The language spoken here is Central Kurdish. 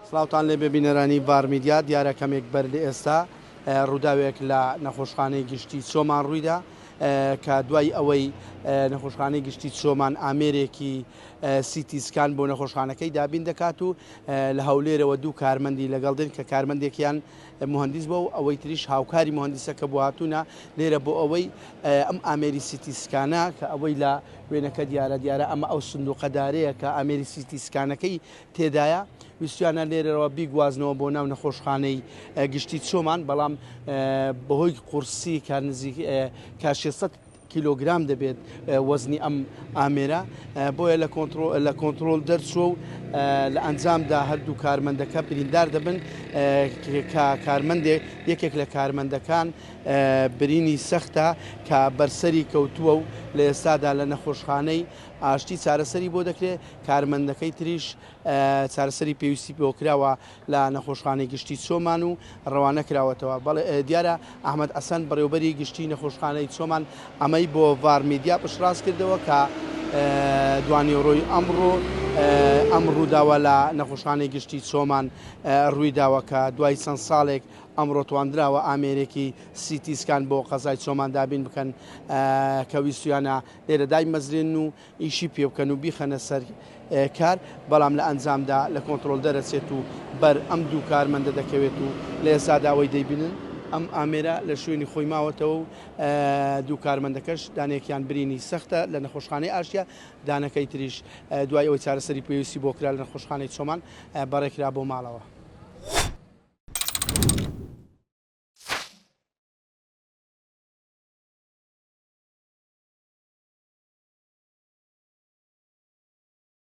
سڵاوتان لێ ببینەرانی ڤار میدیا دیارە کەمێک بەر لە ئێستا ڕووداوێک لە نەخۆشخانەی گشتی چۆمان ڕوویدا کە دوای ئەوەی نەخۆشخانەی گشتی چۆمان ئامێرێکی سیتیسکان بۆ نەخۆشخانەکەی دابین دەکات و لە هەولێرەوە دوو کارمەندی لەگەڵدن کە کارمەندێکیان مهندس بۆ و ئەوەی تریش هاوکاری مهندسە کە بۆ هاتوونە لێرە بۆ ئەوەی ئەم ئامێری سیتیسکانە کە ئەوەی لە وێنەکە دیارە ئەمە ئەو سندوقەدارەیە کە ئامێری سیتیسکانەکەی تێدایە ویستیانە لێرەوە بیگوازنەوە بۆ ناو نەخۆشخانەی گشتی چۆمان بەڵام بەهۆی قورسی کە 600 کیلۆگرام دەبێت وەزنی ئەم ئامێرە بۆیە لە کۆنتترۆل دەرچوە و لە ئەنجامدا هەردوو کارمەندەکە بریندار دەبن کارمەندێک یەکێک لە کارمەندەکان برینی سەختە کە بەرسەری کەوتووە و لە ئێستادا لە نەخۆشخانەی ئاشتی چارەسەری بۆ دەکرێت کارمەندەکەی تریش چارەسەری پێویستی پێوەکراوە لە نەخۆشخانەی گشتی چۆمان و ڕەوانە کراوەتەوە بەڵێ دیارە ئەحمەد ئەسەن بەڕێوەبەری گشتی نەخۆشخانەی چۆمان ئەمەی بۆ ڤار میدیا پشتڕاست کردەوە کە دوانیۆڕۆی ئەمڕۆ ئەم ڕووداوە لە نەخۆشخانەی گشتی چۆمان ڕوویداوە کە دوای چەند ساڵێک ئەمڕۆ توانراوە ئامێرێکی سیتیسکان بۆ قەزای چۆمان دابین بکەن کە ویستیانە لێرە دای مەزرێن و ئیشی پێ بکەن و بیخەنە سەر کار بەڵام لە ئەنجامدا لە کۆنتترۆل دەرەچێت و بەر ئەم دوو کارمەندە دەکەوێت و لە ئێستاداوەی دەیبینن ئەم ئامێرە لە شوێنی خۆی ماوەتەوە و دوو کارمەندەکەش دانێکیان برینی سەختە لە نەخۆشخانەی ئاشتیا دانەکەی تریش دوای ئەوەی چارەسەری پێویستی بۆ کرا لە نەخۆشخانەی چۆمان بەڕێکرا بۆ ماڵەوە.